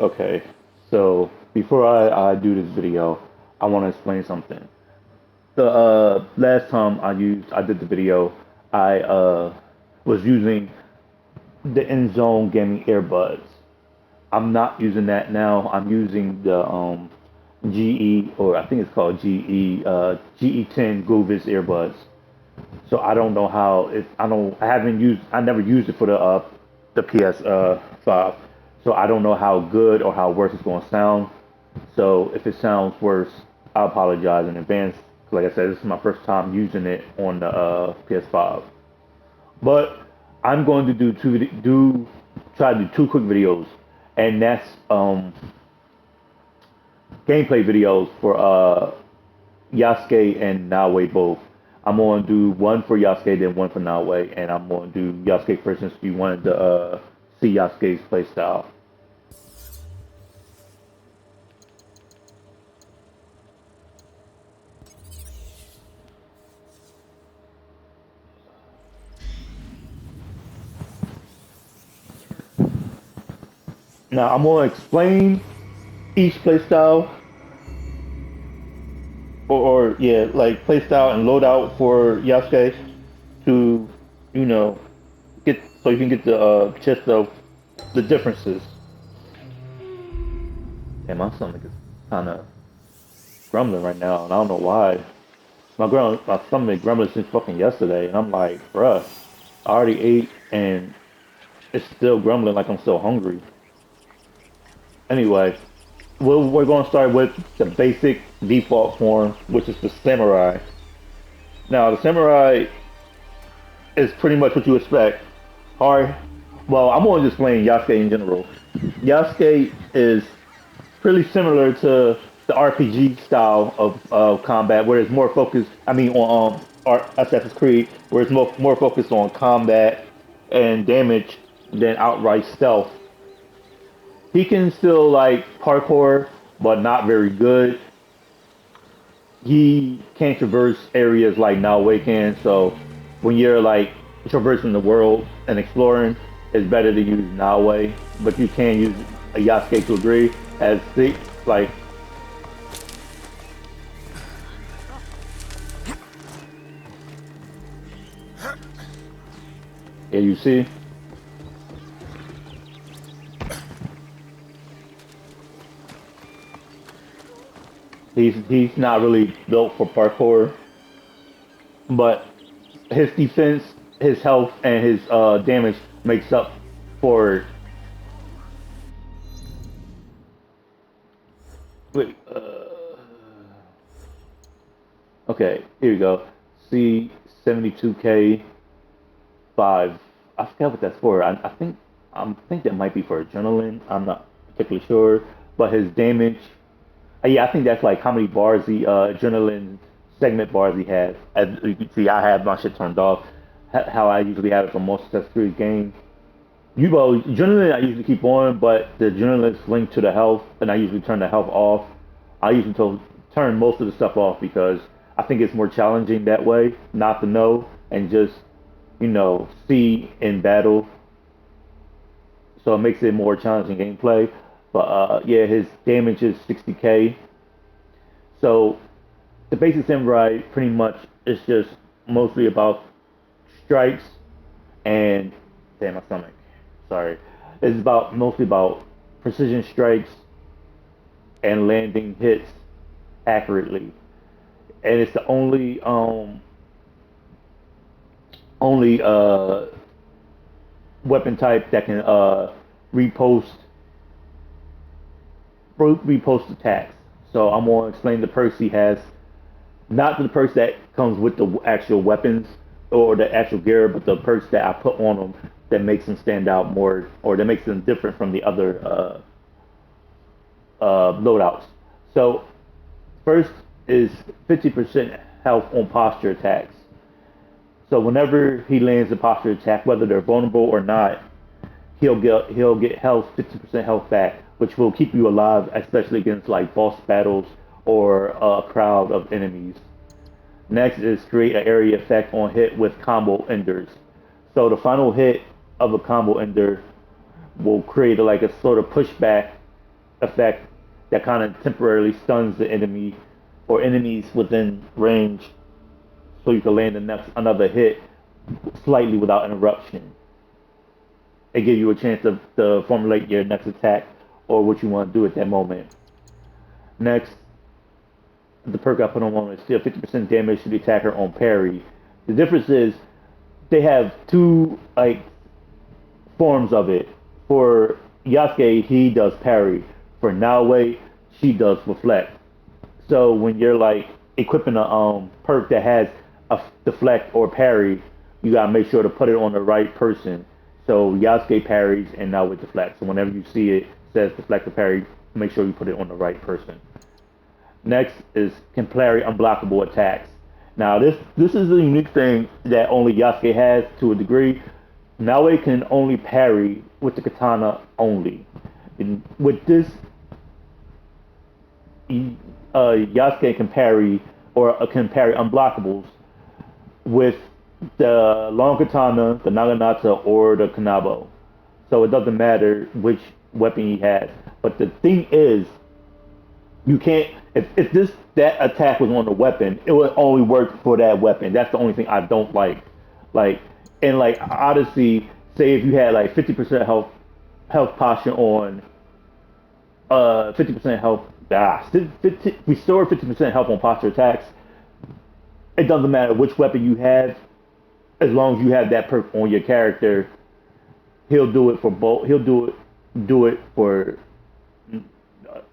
Okay, so before I do this video, I want to explain something. The last time I did the video, I was using the End Zone Gaming earbuds. I'm not using that now. I'm using the GE, or I think it's called GE GE10 Groovis earbuds. So I don't know how it. I haven't used. I never used it for the PS five. So I don't know how good or how worse it's going to sound. So if it sounds worse, I apologize in advance. Like I said, this is my first time using it on the PS5. But I'm going to try to do two quick videos, and that's gameplay videos for Yasuke and Naoe both. I'm going to do one for Yasuke, then one for Naoe, and I'm going to do Yasuke first since you wanted to see Yasuke's playstyle. Now I'm going to explain each playstyle, or yeah, like playstyle and loadout for Yasuke to, you know, get so you can get the gist of the differences. And my stomach is kind of grumbling right now, and I don't know why. My stomach grumbling since fucking yesterday, and I'm like, bruh, I already ate, and it's still grumbling like I'm still hungry. Anyway, we're going to start with the basic default form, which is the samurai. Now, the samurai is pretty much what you expect. Hard. Well, I'm going to just playing Yasuke in general. Yasuke is pretty similar to the RPG style of combat, where it's more focused. I mean, on Assassin's Creed, where it's more focused on combat and damage than outright stealth. He can still like parkour, but not very good. He can't traverse areas like Naoe can. So when you're like traversing the world and exploring, it's better to use Naoe, but you can use a Yasuke to agree. As the like, yeah, you see, he's not really built for parkour, but his defense, his health, and his damage makes up for. Wait, okay, here you go. C 72K 5. I forget what that's for. I think that might be for adrenaline. I'm not particularly sure, but his damage. Yeah, I think that's like how many bars the adrenaline segment bars he has. As you can see, I have my shit turned off. How I usually have it for most Assassin's Creed games. Adrenaline I usually keep on, but the adrenaline is linked to the health, and I usually turn the health off. I usually turn most of the stuff off because I think it's more challenging that way, not to know and just see in battle. So it makes it more challenging gameplay. But yeah, his damage is 60k. So the basic samurai pretty much is just mostly about strikes and damn my stomach. Sorry, it's about mostly about precision strikes and landing hits accurately, and it's the only weapon type that can repost repost attacks. So I'm gonna explain the perks he has, not the perks that comes with the actual weapons or the actual gear, but the perks that I put on them that makes them stand out more, or that makes them different from the other loadouts. So first is 50% health on posture attacks. So whenever he lands a posture attack, whether they're vulnerable or not, he'll get health 50% health back, which will keep you alive, especially against like boss battles or a crowd of enemies. Next is create an area effect on hit with combo enders. So the final hit of a combo ender will create like a sort of pushback effect that kind of temporarily stuns the enemy or enemies within range, so you can land the next another hit slightly without interruption. It gives you a chance to formulate your next attack or what you want to do at that moment. Next, the perk I put on one is still 50% damage to the attacker on parry. The difference is they have two like forms of it. For Yasuke, he does parry. For Naoe, she does reflect. So when you're like equipping a perk that has a deflect or parry, you gotta make sure to put it on the right person. So Yasuke parries and now with deflect. So whenever you see it says deflect or parry, make sure you put it on the right person. Next is can parry unblockable attacks. Now this is a unique thing that only Yasuke has to a degree. Naoe can only parry with the katana only. And with this, Yasuke can parry or can parry unblockables with the long katana, the naginata, or the kanabo. So it doesn't matter which weapon he has. But the thing is, you can't. If this that attack was on the weapon, it would only work for that weapon. That's the only thing I don't like. Like in like Odyssey, say if you had like 50% health posture on 50% health, 50, restore 50% health on posture attacks. It doesn't matter which weapon you have, as long as you have that perk on your character. He'll do it for both. He'll do it for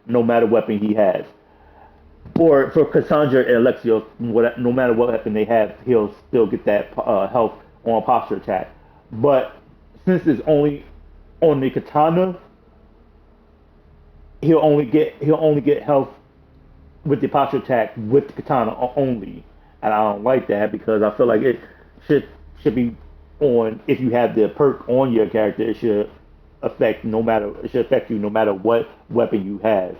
no matter weapon he has. Or for Cassandra and Alexio, no matter what weapon they have, he'll still get that health on posture attack. But since it's only on the katana, he'll only get health with the posture attack with the katana only, and I don't like that because I feel like it should should be on if you have the perk on your character. It should affect you no matter what weapon you have.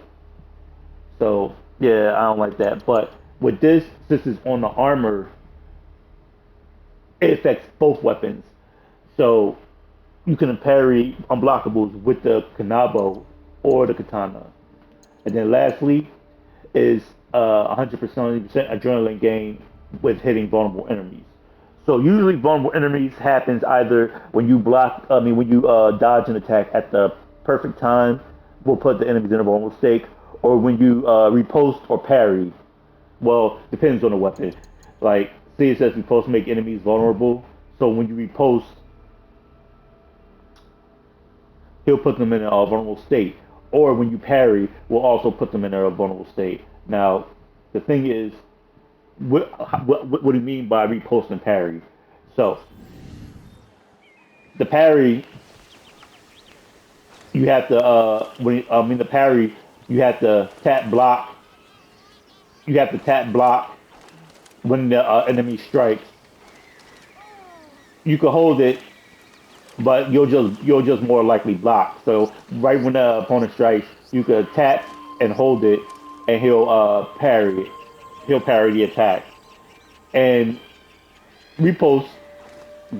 So yeah, I don't like that. But with this, since it's on the armor, it affects both weapons. So you can parry unblockables with the kanabo or the katana. And then lastly is 100% adrenaline gain with hitting vulnerable enemies. So usually vulnerable enemies happens either when you when you dodge an attack at the perfect time, will put the enemies in a vulnerable state, or when you repost or parry. Well, depends on the weapon. Like, say it says repost make enemies vulnerable. So when you repost, he'll put them in a vulnerable state. Or when you parry, will also put them in a vulnerable state. Now, the thing is, what do you mean by repost and parry? So the parry, you have to the parry, you have to tap block. You have to tap block when the enemy strikes. You can hold it, but you'll just more likely block. So right when the opponent strikes, you could tap and hold it, and he'll parry it. He'll parry the attack. And repost,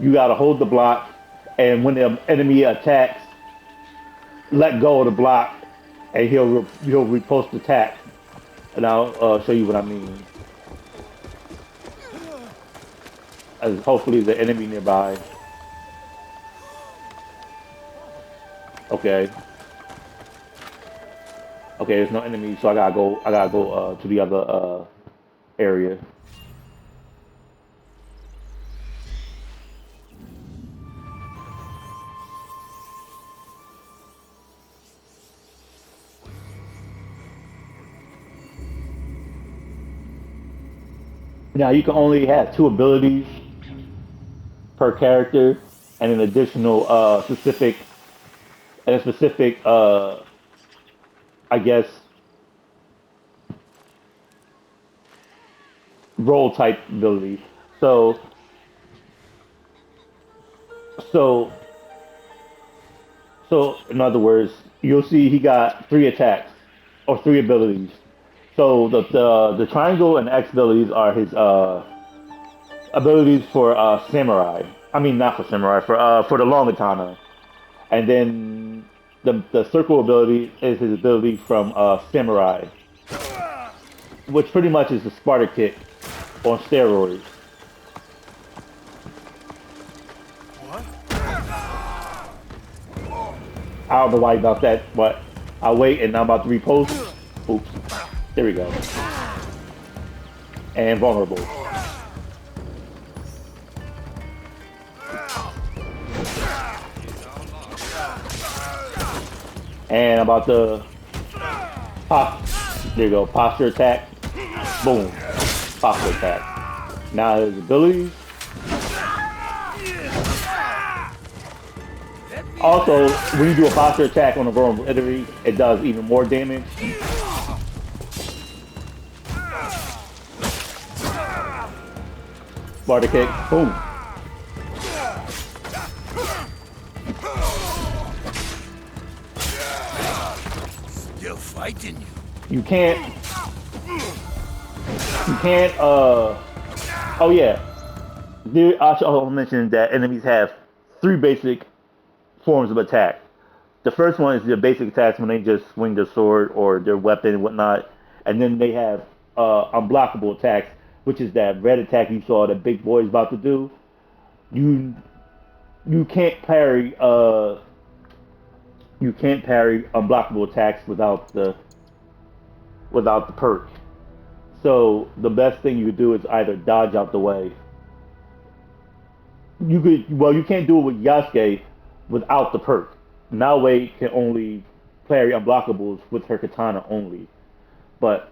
you gotta hold the block, and when the enemy attacks, let go of the block, and he'll repost attack. And I'll show you what I mean. As hopefully the enemy nearby. Okay. Okay, there's no enemy, so I gotta go to the other area. Now you can only have two abilities per character, and an additional specific I guess role type ability. So so so in other words, you'll see he got three attacks or three abilities. So the triangle and X abilities are his abilities for samurai. I mean not for samurai, for the long katana. And then the circle ability is his ability from Samurai, which pretty much is the Sparta kick on steroids. I don't know why about that, but I'll wait and I'm about to repost. Oops. There we go. And vulnerable. And I'm about to pop. There you go. Posture attack. Boom. Posture attack. Now his abilities. Also, when you do a posture attack on a vulnerable enemy, it does even more damage. Sparta kick, boom. Still fighting you. You can't, oh yeah. I should also mention that enemies have three basic forms of attack. The first one is their basic attacks when they just swing their sword or their weapon and whatnot. And then they have unblockable attacks, which is that red attack you saw that Big Boy is about to do. You can't parry unblockable attacks without the perk. So the best thing you could do is either dodge out the way. You can't do it with Yasuke without the perk. Naoe can only parry unblockables with her katana only. But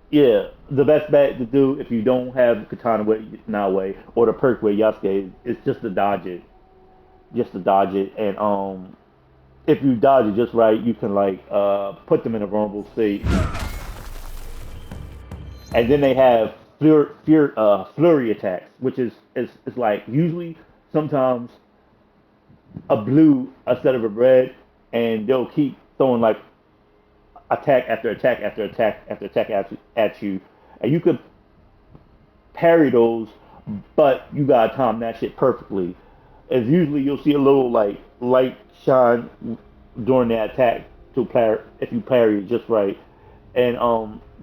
yeah, the best bet to do if you don't have katana with Naoe or the perk with Yasuke is just to dodge it. Just to dodge it, and if you dodge it just right, you can like put them in a vulnerable state. And then they have flurry attacks, which is like usually sometimes a blue instead of a red, and they'll keep throwing like attack after attack after attack after attack at you, and you could parry those, but you gotta time that shit perfectly. As usually you'll see a little like light shine during that attack to parry if you parry it just right, and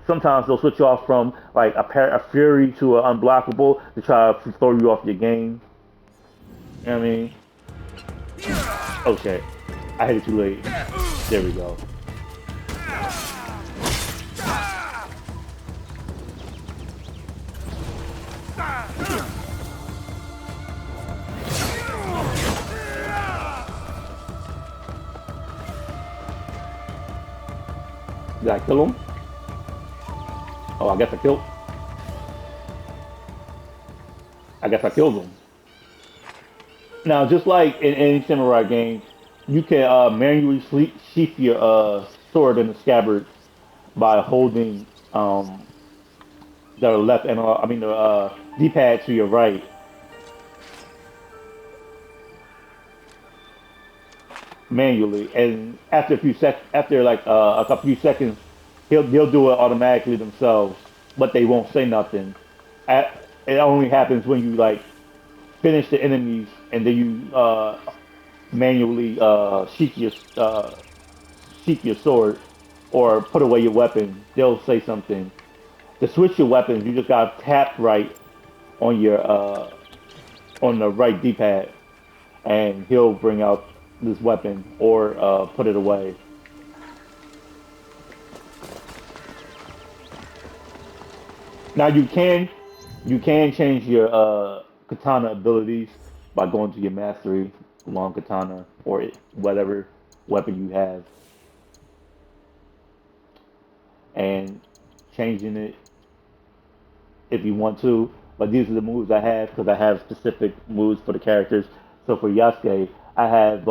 sometimes they'll switch off from like a fury to an unblockable to try to throw you off your game. You know what I mean? Oh shit. I hit it too late. There we go. Did I kill him? Oh, I guess I killed him. Now, just like in any samurai game, you can manually sheath your sword in the scabbard by holding the left analog, I mean the D-pad to your right. Manually, and after like a few seconds, they'll do it automatically themselves, but they won't say nothing. It only happens when you like finish the enemies and then you manually sheath your sword or put away your weapon. They'll say something. To switch your weapons, you just gotta tap right on your on the right D-pad, and he'll bring out this weapon or put it away. Now you can change your katana abilities by going to your mastery, long katana, or whatever weapon you have, and changing it if you want to. But these are the moves I have because I have specific moves for the characters. So for Yasuke, I have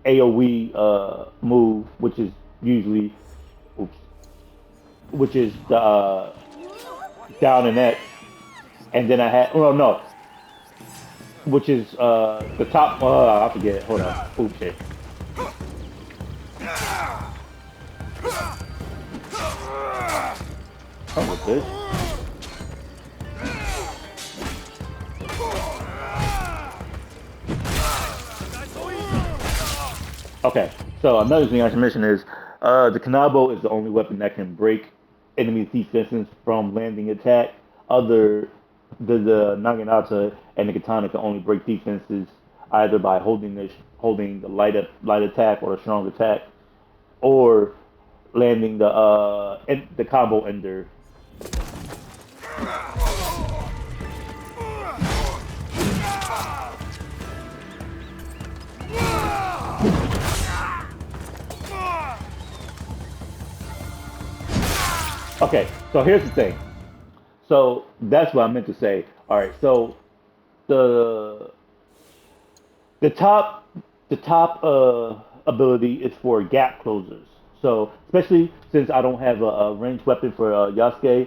AOE move, which is usually, oops, which is the down and X, and then I had, oh no, which is the top. I forget. Hold on. Oops, shit. Come with this. Okay, so another thing I should mention is the Kanabo is the only weapon that can break enemy defenses from landing attack. Other the Naginata and the Katana can only break defenses either by holding the light attack or a strong attack, or landing the combo ender. Okay, so here's the thing. So that's what I meant to say. All right, so the The top the top ability is for gap closers. So especially since I don't have a ranged weapon for Yasuke,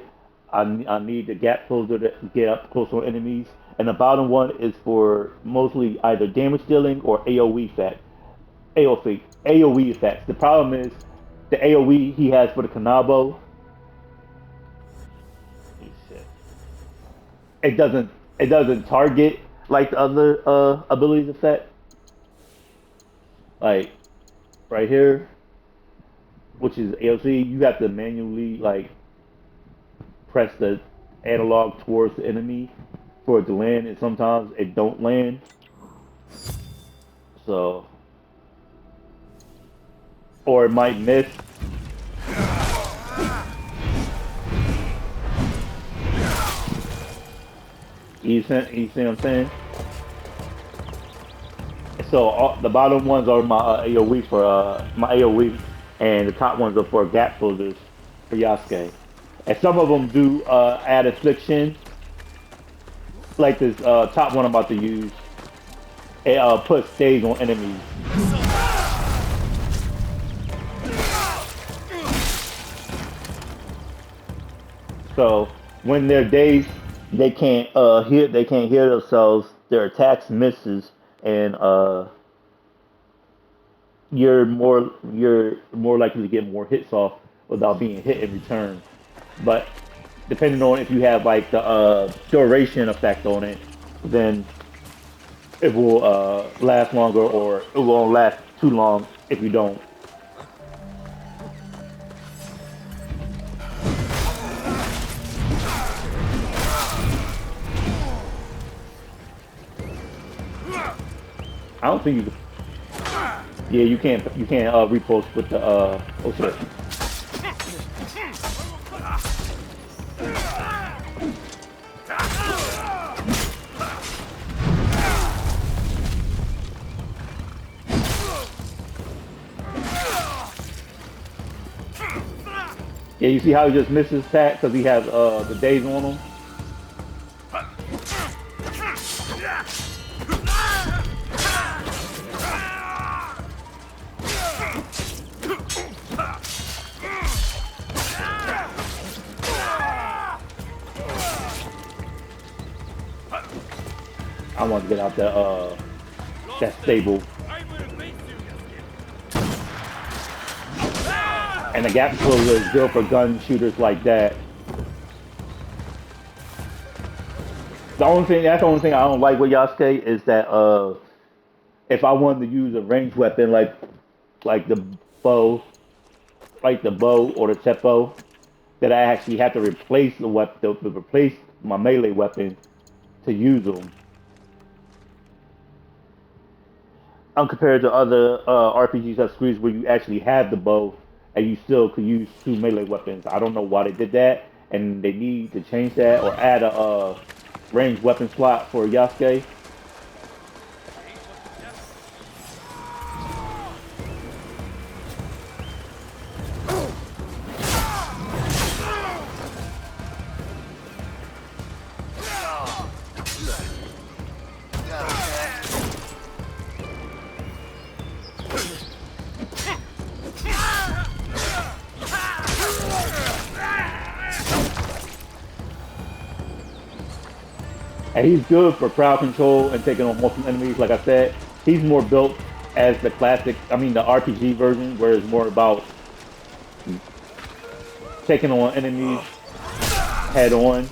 I need the gap closer to get up close on enemies. And the bottom one is for mostly either damage dealing or AOE effect. AOE effects. The problem is the AOE he has for the Kanabo. It doesn't it doesn't target like the other abilities effect. Like right here, which is AOC, you have to manually like press the analog towards the enemy for it to land, and sometimes it don't land. So, or it might miss. You see what I'm saying? So the bottom ones are my AOE for my AOE, and the top ones are for gap closers for Yasuke. And some of them do add affliction, like this top one I'm about to use. It puts stays on enemies. So when they're dazed, they can't heal themselves. Their attacks misses, and you're more likely to get more hits off without being hit in return. But depending on if you have like the duration effect on it, then it will last longer, or it won't last too long if you don't. I don't think you. Yeah, you can't repost with the oh shit. Yeah, you see how he just misses that because he has the days on him. I want to get out that stable. And the gap closer is built for gun shooters like that. That's the only thing I don't like with Yasuke is that if I wanted to use a ranged weapon like the bow, like the bow or the teppo, that I actually have to replace the weapon, to replace my melee weapon to use them. Compared to other RPGs that squeeze where you actually have the bow and you still could use two melee weapons. I don't know why they did that, and they need to change that or add a ranged weapon slot for Yasuke. And he's good for crowd control and taking on multiple enemies. Like I said, he's more built as the classic, I mean the RPG version, where it's more about taking on enemies head on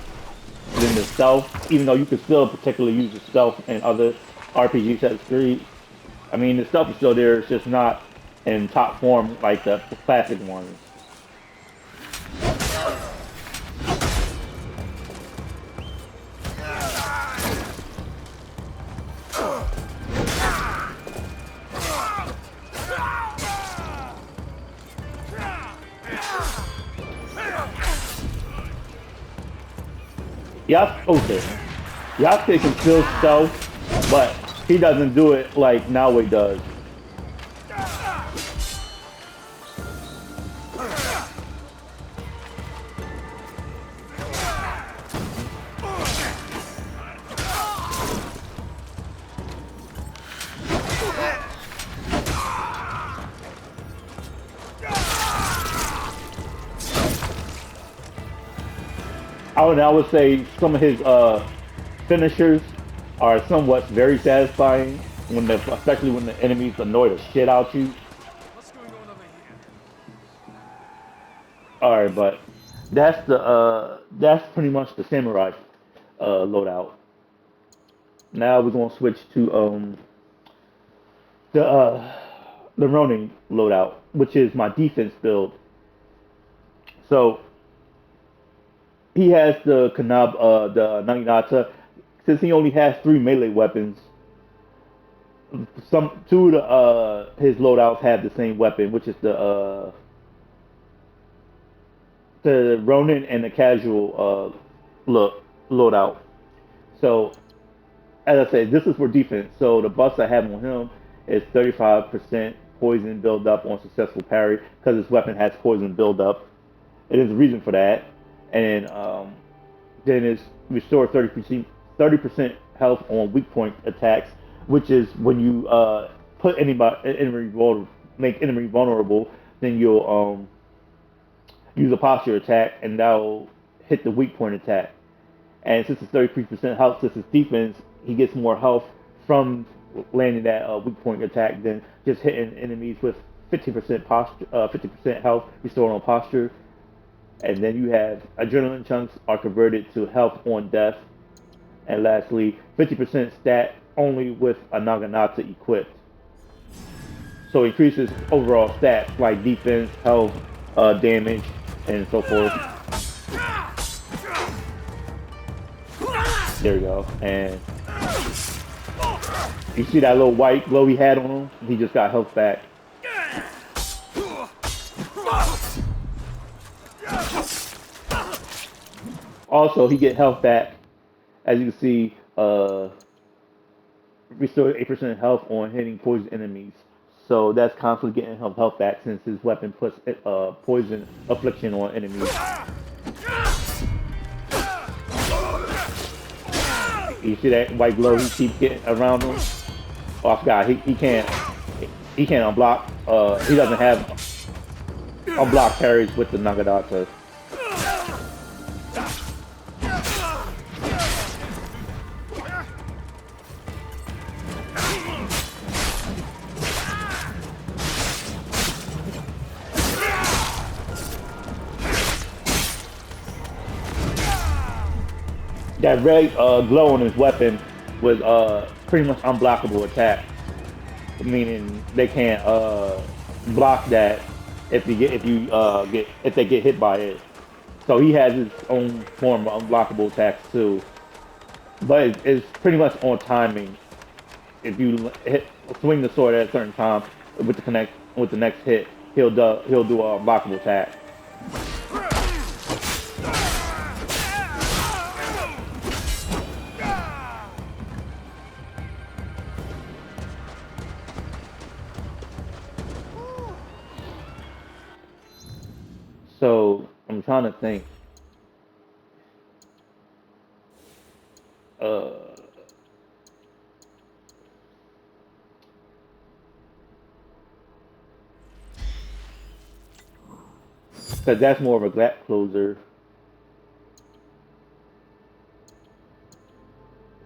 than the stealth. Even though you can still particularly use the stealth in other RPGs that street. I mean, the stealth is still there. It's just not. in top form like the classic ones. Okay. Yasuke can still stealth, but he doesn't do it like Nawe does. I would say some of his finishers are somewhat very satisfying when especially when the enemies annoy the shit out you. What's going on over here? All right, but that's pretty much the samurai loadout. Now we're gonna switch to the Ronin loadout, which is my defense build. So he has the the Naginata. Since he only has three melee weapons, some two of his loadouts have the same weapon, which is the Ronin and the casual loadout. So as I said, this is for defense. So the buffs I have on him is 35% poison build up on successful parry because his weapon has poison build up. It is a reason for that. And then it's restore 30% health on weak point attacks, which is when you put enemy vulnerable, make enemy vulnerable, then you'll use a posture attack, and that'll hit the weak point attack. And since it's 33% health, since it's defense, he gets more health from landing that weak point attack than just hitting enemies with 50% posture, 50% health restored on posture. And then you have adrenaline chunks are converted to health on death. And lastly, 50% stat only with a Naginata equipped. So it increases overall stats like defense, health, damage, and so forth. There we go. And you see that little white glow he had on him? He just got health back. Also, he get health back. As you can see, restore 8% health on hitting poison enemies. So that's constantly getting him health back since his weapon puts poison affliction on enemies. You see that white glow he keeps getting around him? Oh, I forgot. He can't unblock. He doesn't have unblock parries with the Nagadata. That red glow on his weapon was pretty much unblockable attack, meaning they can't block that if they get hit by it. So he has his own form of unblockable attacks too, but it's pretty much on timing. If you swing the sword at a certain time with the next hit, he'll do a unblockable attack. So I'm trying to think. Uh, Cause that's more of a gap closer.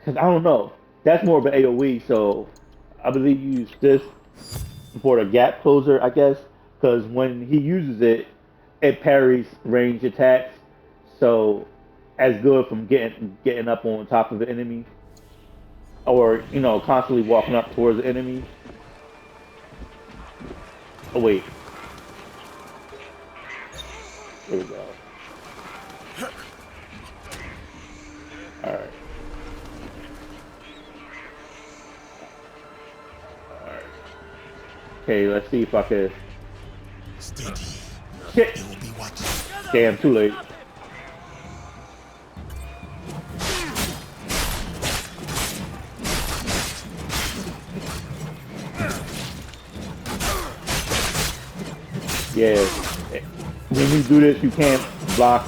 Cause I don't know. That's more of an AOE. So I believe you use this for the gap closer, I guess. Cause when he uses it, it parries range attacks. So as good from getting up on top of the enemy, or constantly walking up towards the enemy. Oh wait, there we go. All right, all right. Okay, let's see if I can. Steady. Shit! They will be watching. Damn, too late. Yeah. When you do this, you can't block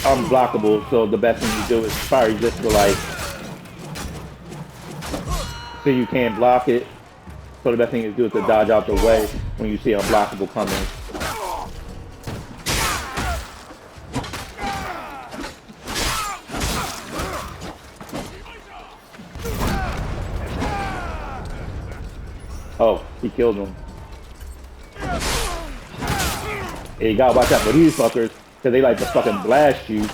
unblockable. So the best thing you do is fire resist for like, so you can't block it. So the best thing is do is to dodge out the way when you see unblockable coming. Oh, he killed him. Yeah, you gotta watch out for these fuckers, because they like to fucking blast you.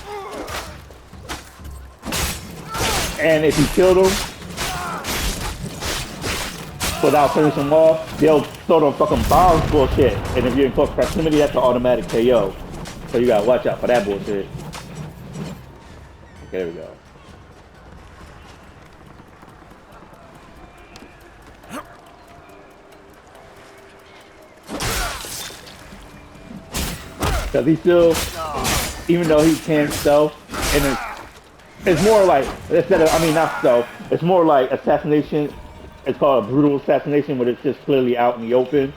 And if you kill them without finishing them off, they'll throw them fucking bombs bullshit. And if you're in close proximity, that's an automatic KO. So you gotta watch out for that bullshit. Okay, there we go. Because he still, even though he can stealth, and it's more like, instead of, I mean, not stealth, it's more like assassination. It's called a brutal assassination, but it's just clearly out in the open.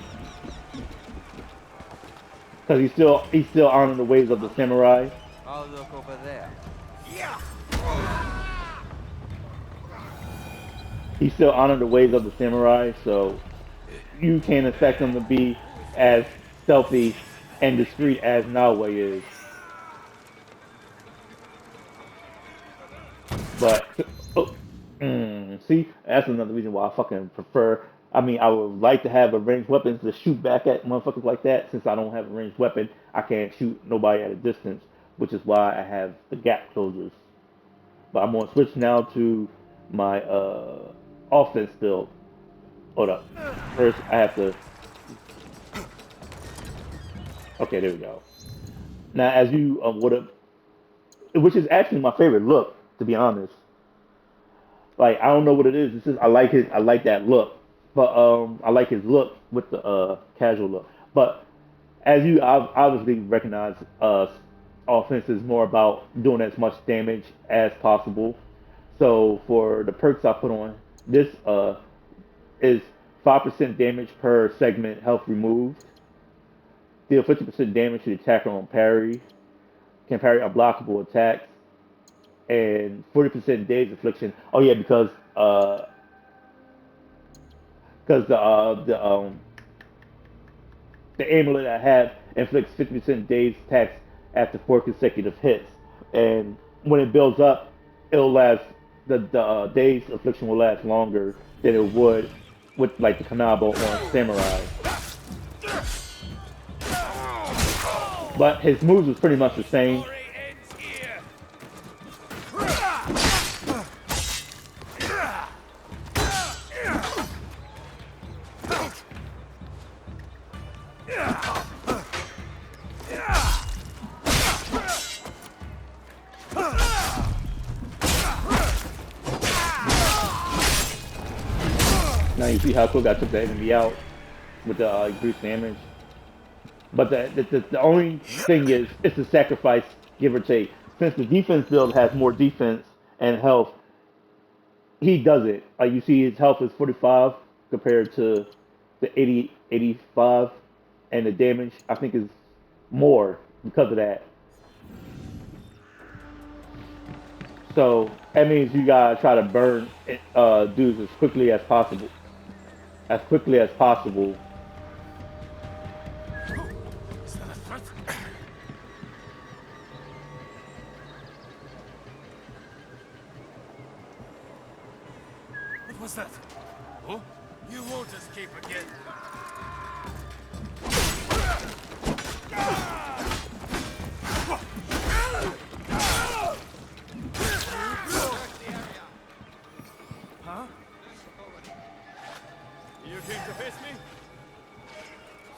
Because he's still honoring the ways of the samurai. I'll look over there. He's still honoring the ways of the samurai, so you can't expect him to be as stealthy and discreet as Naoya is. But oh, see, that's another reason why I fucking prefer. I mean, I would like to have a ranged weapon to shoot back at motherfuckers like that. Since I don't have a ranged weapon, I can't shoot nobody at a distance, which is why I have the gap closures. But I'm gonna switch now to my offense build. Hold up. First, I have to. Okay, there we go. Now, as you would have, which is actually my favorite look, to be honest. Like I don't know what it is. It's just I like his I like that look. But I like his look with the casual look. But as you obviously recognize, offense is more about doing as much damage as possible. So for the perks I put on, this is 5% damage per segment health removed. Deal 50% damage to the attacker on parry. Can parry unblockable attacks. And 40% days affliction. Oh yeah, because the amulet I have inflicts 50% days attacks after 4 consecutive hits, and when it builds up, it'll last. The days affliction will last longer than it would with like the Kanabo on Samurai. But his moves was pretty much the same. Story ends here. Now you see how quick I took the enemy out with the increased damage. But the only thing is, it's a sacrifice, give or take. Since the defense build has more defense and health, he does it. Like you see, his health is 45 compared to the 80, 85, and the damage I think is more because of that. So that means you gotta try to burn dudes as quickly as possible. As quickly as possible. Is that a threat? What was that? Oh? You won't escape again. Huh? You can to face me?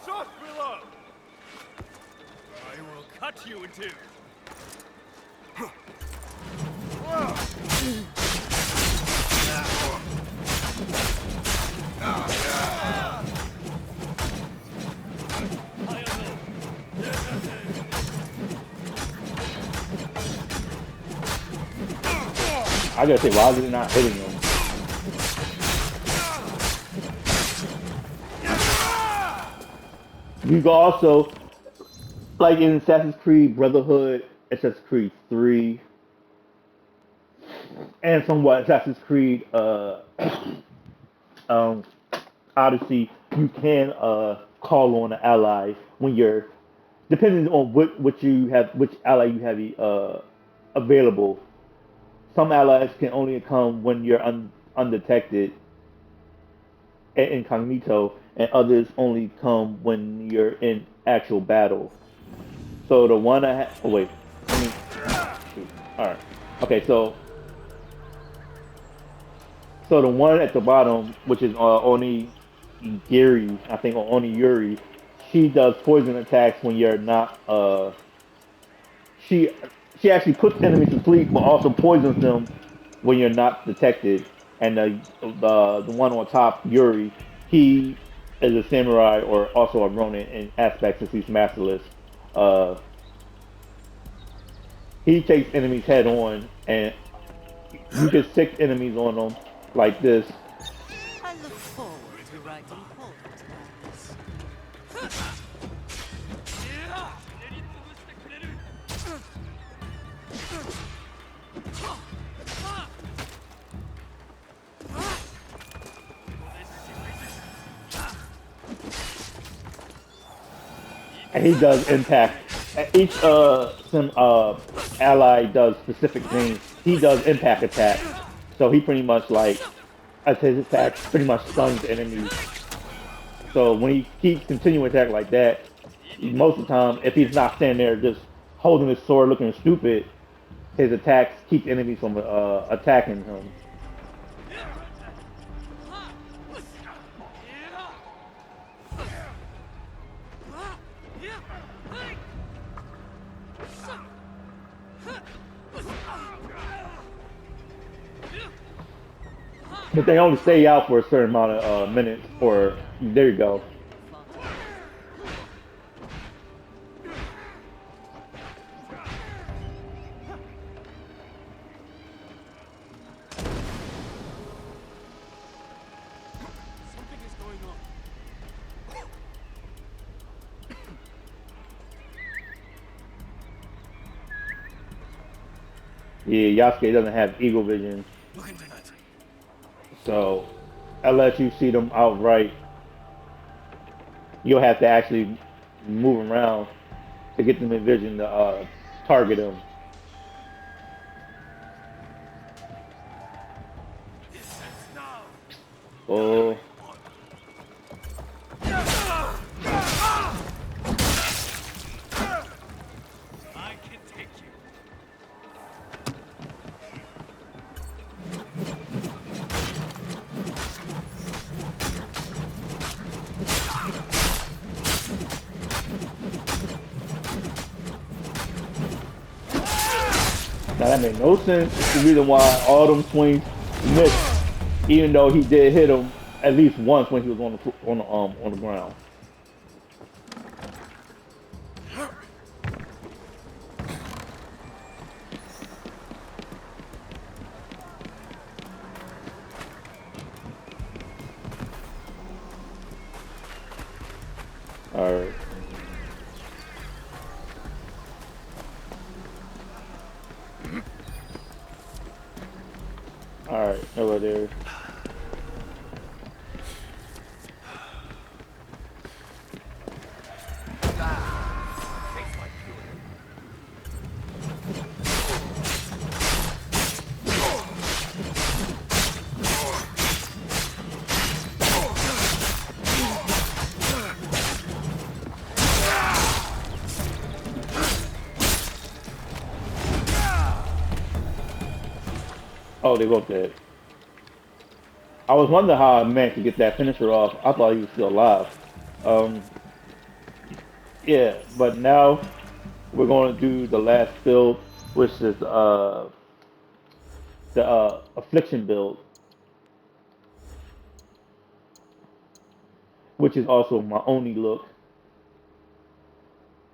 Shot below! I will cut you in two. I gotta say, why is it not hitting him? You can also, like in Assassin's Creed Brotherhood, Assassin's Creed 3, and somewhat Assassin's Creed um, Odyssey, you can call on an ally when you're, depending on what you have, which ally you have available. Some allies can only come when you're undetected and incognito, and others only come when you're in actual battle. So the one I have, oh wait, let me, shoot. All right, okay, so the one at the bottom, which is Oni Giri, I think, or Oni Yuri, she does poison attacks when you're not. She she actually puts enemies to sleep, but also poisons them when you're not detected. And the one on top, Yuri, he is a samurai or also a ronin in aspects since he's masterless. Uh, he takes enemies head on, and you get 6 enemies on them like this. I look forward to writing poems. And he does impact. Each some ally does specific things. He does impact attack, so he pretty much like as his attacks pretty much stuns enemies. So when he keeps continuing attack like that, most of the time if he's not standing there just holding his sword looking stupid, his attacks keep enemies from attacking him. But they only stay out for a certain amount of minutes. Or there you go. Something is going on. Yeah, Yasuke doesn't have eagle vision, Look into that. so unless you see them outright, you'll have to actually move around to get them in vision to target them. This ends now. Oh, I can take you. now that made no sense. It's the reason why all them swings missed, even though he did hit him at least once when he was on the ground. All right. All right, over there. Face my fury. Oh, they both dead. I was wondering how a man could get that finisher off. I thought he was still alive. Um, yeah, but now we're going to do the last build, which is the affliction build, which is also my only look.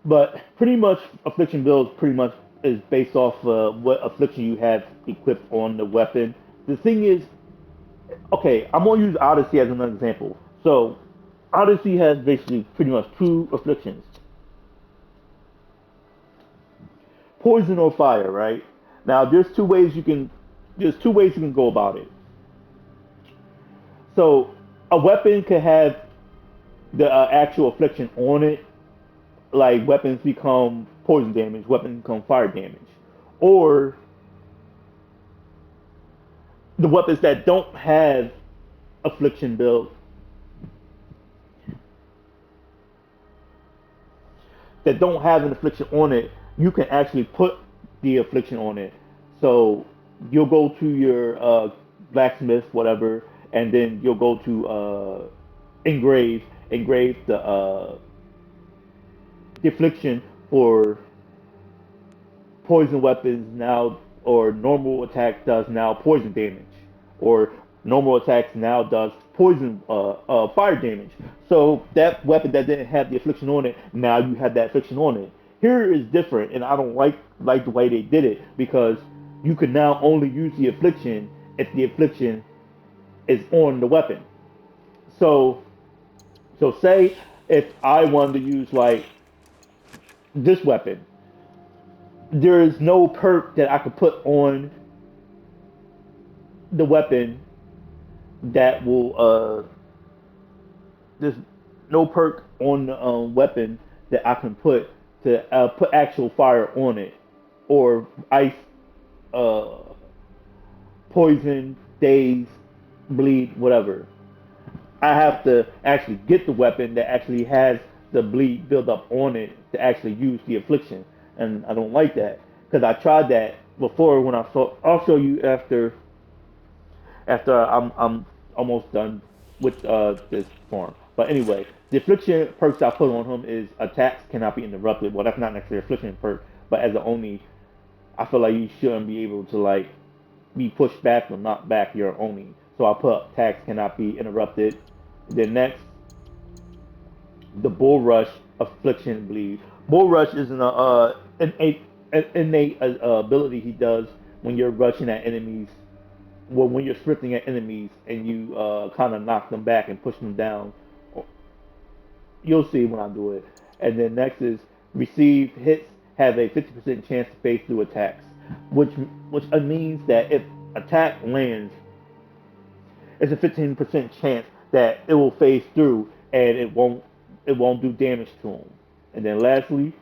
But pretty much affliction build pretty much is based off what affliction you have equipped on the weapon. The thing is, okay, I'm gonna use Odyssey as an example. So Odyssey has basically pretty much two afflictions: poison or fire. Right now, there's two ways you can go about it. So a weapon could have the actual affliction on it, like weapons become poison damage, weapons become fire damage, or the weapons that don't have affliction build, that don't have an affliction on it, you can actually put the affliction on it. So you'll go to your blacksmith, whatever, and then you'll go to engrave the affliction for poison weapons now, or normal attack does now poison damage, or normal attacks now does poison fire damage. So that weapon that didn't have the affliction on it, now you have that affliction on it. Here is different, and I don't like the way they did it, because you can now only use the affliction if the affliction is on the weapon. So say if I wanted to use like this weapon, there is no perk that I could put on the weapon that will there's no perk on the weapon that I can put to put actual fire on it, or ice, uh, poison, daze, bleed, whatever. I have to actually get the weapon that actually has the bleed build up on it to actually use the affliction, and I don't like that because I tried that before when I saw. I'll show you after I'm almost done with this form. But anyway, the affliction perks I put on him is attacks cannot be interrupted. Well, that's not necessarily affliction perk, but as the only, I feel like you shouldn't be able to like be pushed back or knocked back your oni. So I put attacks cannot be interrupted. Then next, the bull rush affliction bleed. Bull rush is an innate ability he does when you're rushing at enemies, well, when you're sprinting at enemies and you kind of knock them back and push them down. You'll see when I do it. And then next is receive hits have a 50% chance to phase through attacks, which which means that if attack lands, it's a 15% chance that it will phase through and it won't do damage to them. And then lastly,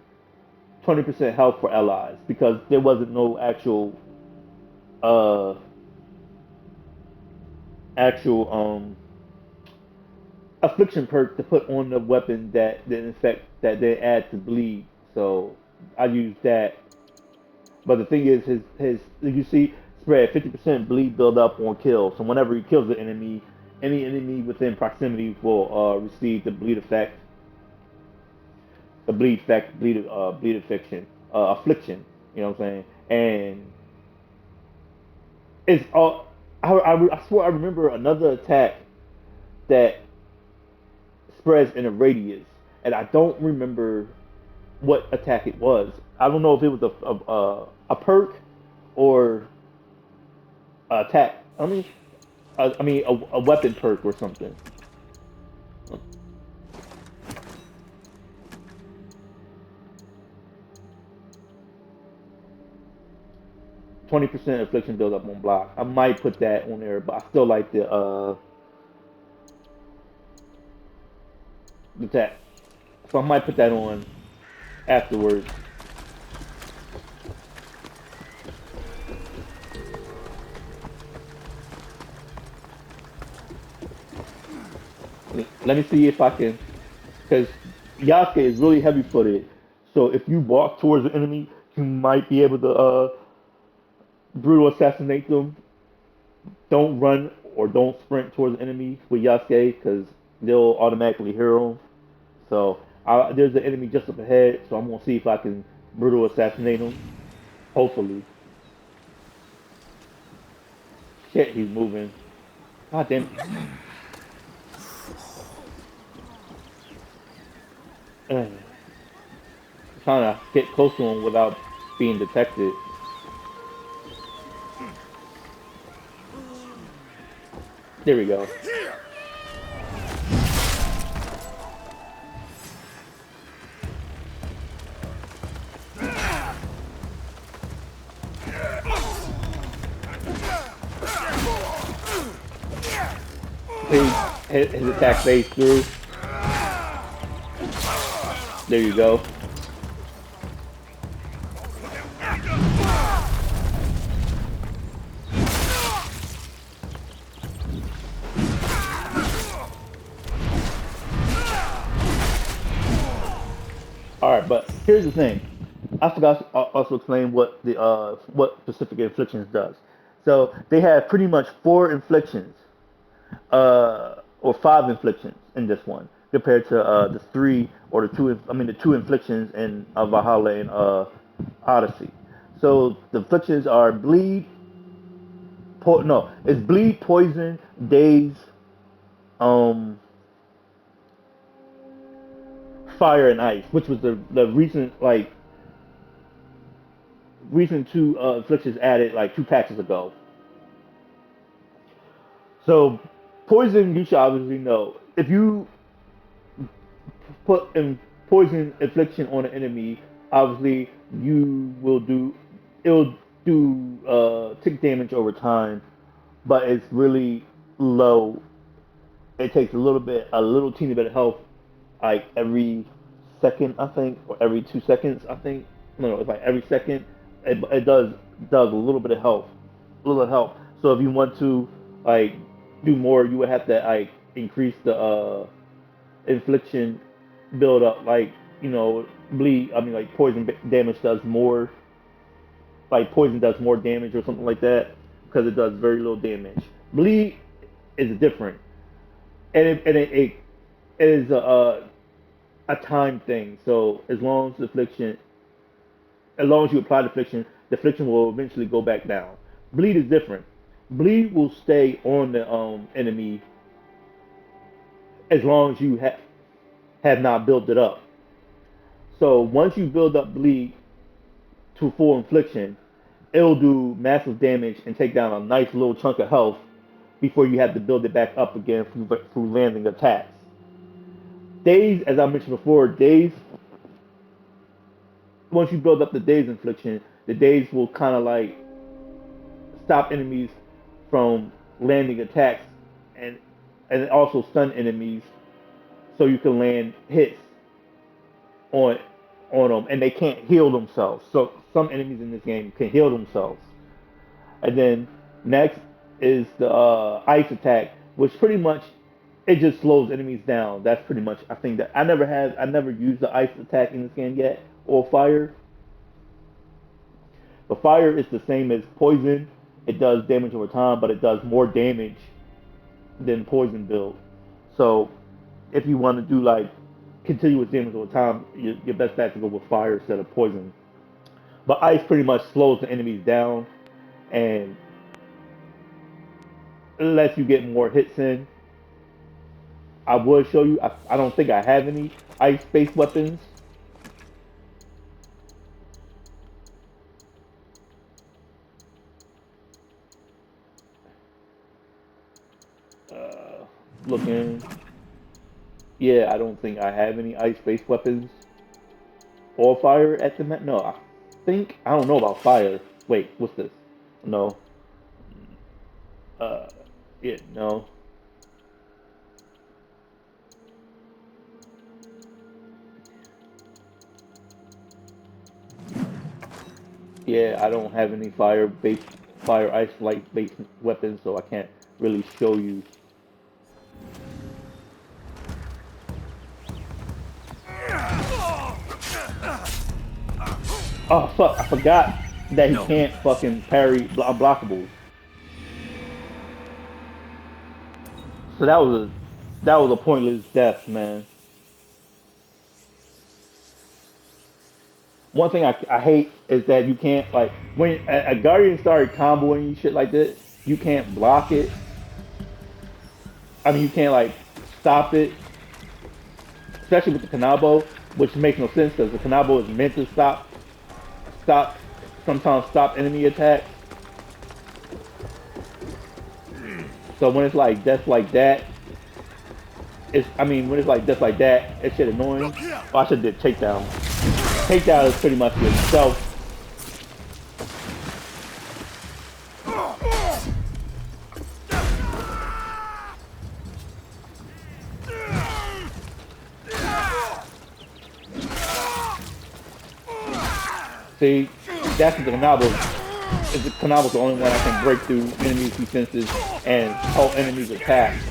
20% health for allies because there wasn't no uh actual affliction perk to put on the weapon that they add to bleed. So I use that. But the thing is, his you see spread 50% bleed build up on kill. So whenever he kills the enemy, any enemy within proximity will receive bleed affliction. You know what I'm saying? And it's all. I swear I remember another attack that spreads in a radius, and I don't remember what attack it was. I don't know if it was a perk or a attack. I mean a weapon perk or something. 20% affliction build up on block. I might put that on there, but I still like the attack. So I might put that on afterwards. Let me see if I can, because Yasuke is really heavy footed. So if you walk towards the enemy, you might be able to brutal assassinate them. Don't run or don't sprint towards the enemy with Yasuke because they'll automatically hear him. So there's an enemy just up ahead, so I'm gonna see if I can brutal assassinate him. Hopefully. Shit, he's moving. God damn it. I'm trying to get close to him without being detected. There we go. His attack phase through. There you go. All right, but here's the thing. I forgot to also explain what specific inflictions does. So they have pretty much four inflictions, or five inflictions in this one, compared to the three or the two. I mean the two inflictions in Valhalla and Odyssey. So the inflictions are bleed. No, it's bleed, poison, daze, um, fire, and ice, which was the recent two afflictions added like two patches ago. So poison, you should obviously know. If you put in poison infliction on an enemy, obviously you will do it'll do tick damage over time, but it's really low. It takes a little teeny bit of health, like every second, I think, or every 2 seconds, I think. No, it's like every second. It does a little bit of health, a little help. So if you want to like do more, you would have to like increase the infliction build up. Like bleed. I mean, like poison damage does more. Like poison does more damage or something like that because it does very little damage. Bleed is different, and it is a time thing. So as long as you apply the affliction will eventually go back down. Bleed is different. Bleed will stay on the enemy as long as you have not built it up. So once you build up bleed to full infliction, it'll do massive damage and take down a nice little chunk of health before you have to build it back up again through landing attacks. Days, as I mentioned before, days once you build up the daze infliction, the daze will kind of like stop enemies from landing attacks and also stun enemies, so you can land hits on them, and they can't heal themselves. So some enemies in this game can heal themselves. And then next is the ice attack, which pretty much it just slows enemies down. That's pretty much I think that I never used the ice attack in this game yet or fire. But fire is the same as poison. It does damage over time, but it does more damage than poison build. So if you want to do like continuous damage over time, your best bet to go with fire instead of poison. But ice pretty much slows the enemies down and lets you get more hits in. I would show you. I don't think I have any ice-based weapons. Looking, yeah, I don't think I have any ice-based weapons or fire at the moment. No, I don't know about fire. Wait, what's this? No, uh, yeah, no, yeah, I don't have any fire ice light based weapons, so I can't really show you. Oh fuck! I forgot that he can't fucking parry unblockables. So that was a pointless death, man. One thing I hate is that you can't like when a guardian started comboing you shit like this, you can't block it. I mean, you can't like stop it, especially with the Kanabo, which makes no sense because the Kanabo is meant to stop, sometimes stop enemy attacks. So when it's like death like that, I mean, when it's like death like that, it's shit annoying. Oh, I should have did takedown. Takedown is pretty much yourself. See, that's what the Kanabo is. The Kanabo's the only one that can break through enemies' defenses and halt enemies' attacks.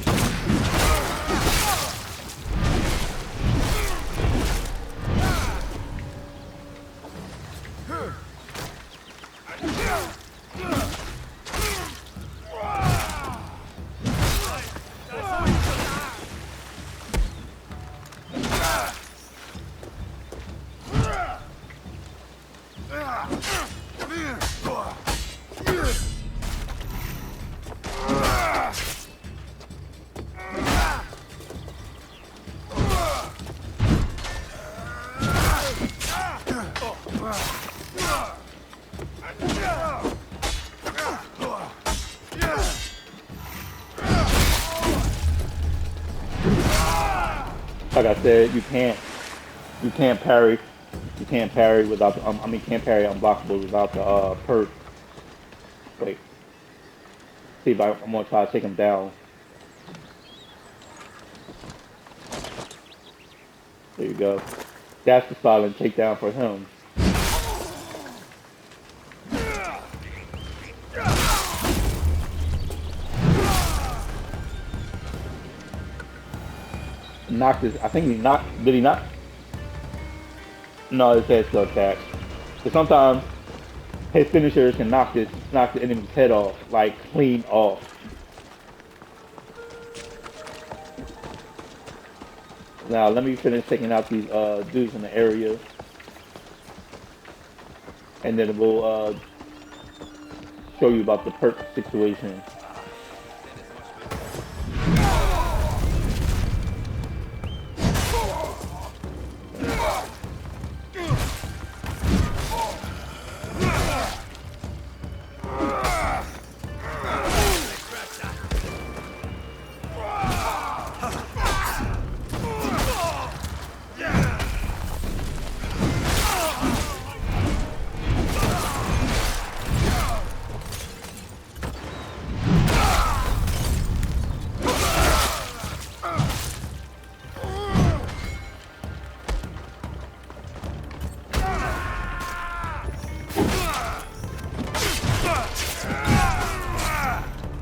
Like I said, you can't parry, you can't parry without the, I mean, can't parry unblockable without the perk. Wait, see if I'm gonna try to take him down. There you go. That's the silent takedown for him. Knocked his. I think he knocked. Did he not? No, his head's still attached. But sometimes his finishers can knock the enemy's head off, like clean off. Now let me finish taking out these dudes in the area, and then we'll show you about the perk situation.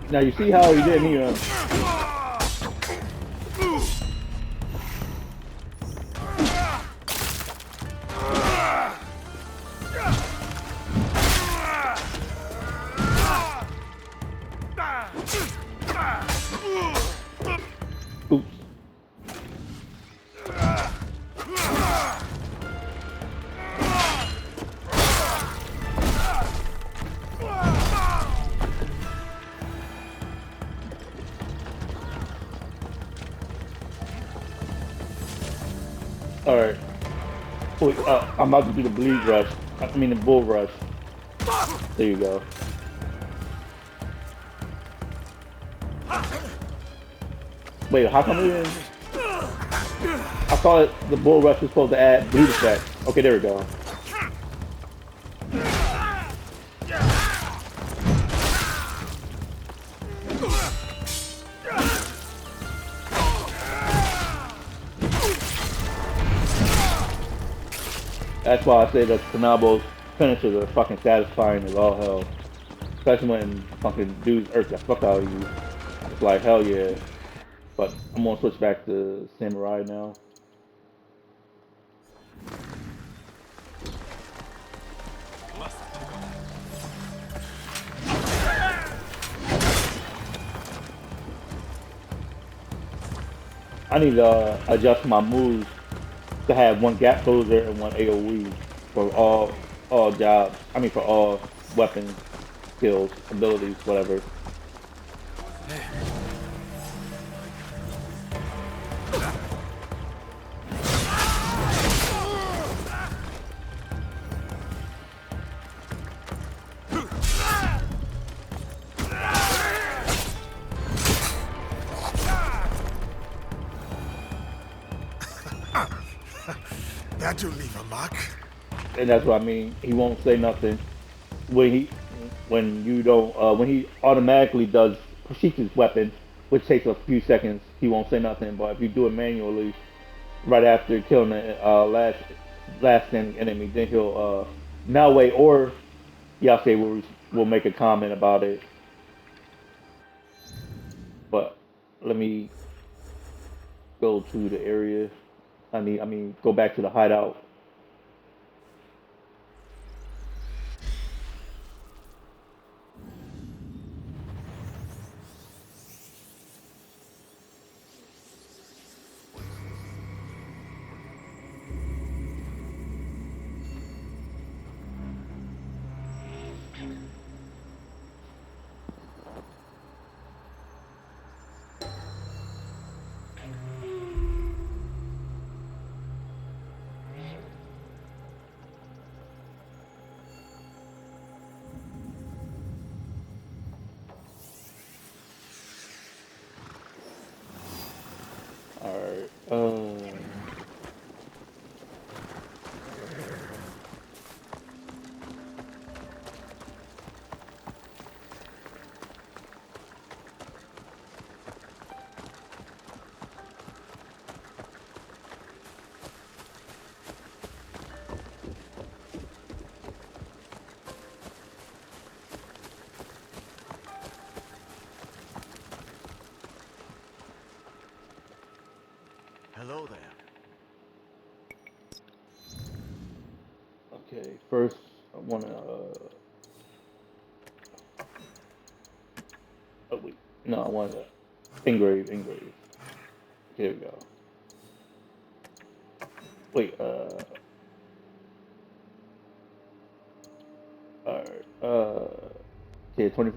Now you see how he didn't even. Oops. Alright. I'm about to do the bleed rush. I mean the bull rush. There you go. Wait, how come we didn't... I thought the bull rush was supposed to add bleed effect. Okay, there we go. That's why I say that Kanabo's finishers are fucking satisfying as all hell. Especially when fucking dudes irk the fuck out of you. It's like, hell yeah. But I'm gonna switch back to Samurai now. I need to adjust my moves to have one gap closer and one AoE for all jobs. I mean for all weapons, skills, abilities, whatever. That will leave a mark. And that's what I mean. He won't say nothing when you don't when he automatically does Pashika's weapon, which takes a few seconds. He won't say nothing. But if you do it manually, right after killing the last standing enemy, then he'll Naoe or Yasuke will make a comment about it. But let me go to the area. I mean, go back to the hideout. All right. Hello there. Okay. First, I wanna. Oh wait. No, I want to engrave. Here we go. Wait. All right. Okay. 20%.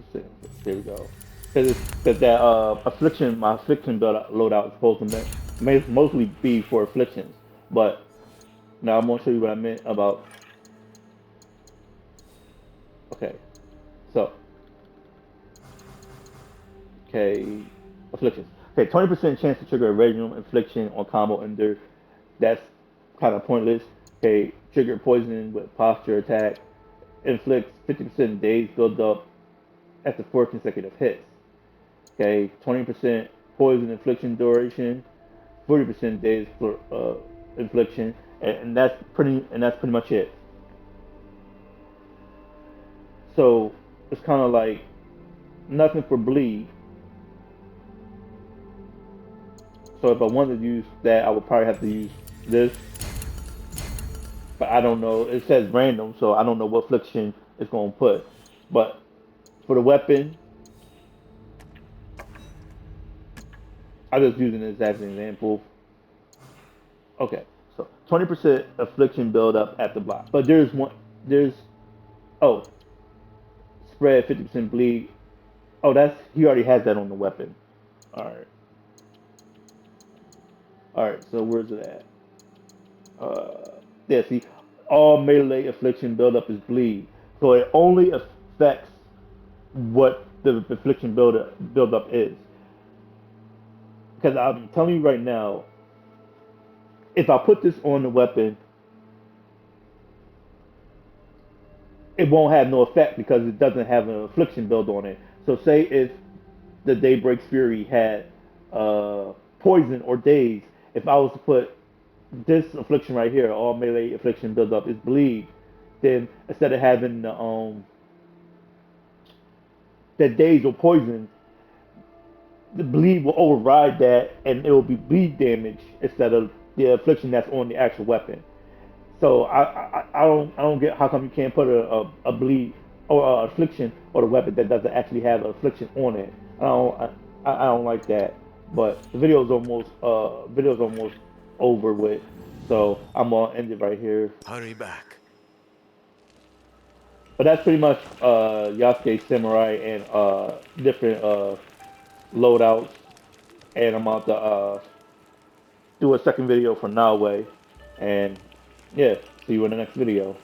There we go. Because that affliction, my affliction loadout is supposed to mostly be for afflictions, but now I'm gonna show you what I meant about. Okay. So okay, afflictions. Okay, 20% chance to trigger a random infliction or combo ender. That's kind of pointless. Okay, trigger poison with posture attack. Inflicts 50% days build up after 4 consecutive hits. Okay, 20% poison infliction duration. 40% days for infliction, and that's pretty much it. So it's kind of like nothing for bleed. So if I wanted to use that, I would probably have to use this, but I don't know. It says random, so I don't know what affliction it's going to put. But for the weapon, I'm just using this as an example. Okay, so 20% affliction build up at the block. But there's, oh, spread 50% bleed. Oh, he already has that on the weapon. All right, all right. So where's it at? Yeah, see, all melee affliction buildup is bleed. So it only affects what the affliction buildup is. Because I'm telling you right now, if I put this on the weapon, it won't have no effect because it doesn't have an affliction build on it. So say if the Daybreak's Fury had poison or daze, if I was to put this affliction right here, all melee affliction buildup is bleed, then instead of having the daze or poison, the bleed will override that, and it will be bleed damage instead of the affliction that's on the actual weapon. So I don't get how come you can't put a bleed or a affliction or the weapon that doesn't actually have an affliction on it. I don't like that. But the video's almost over with. So I'm gonna end it right here. Hurry back. But that's pretty much Yasuke Samurai and different loadouts. And I'm about to do a second video for Nawe. And yeah, see you in the next video.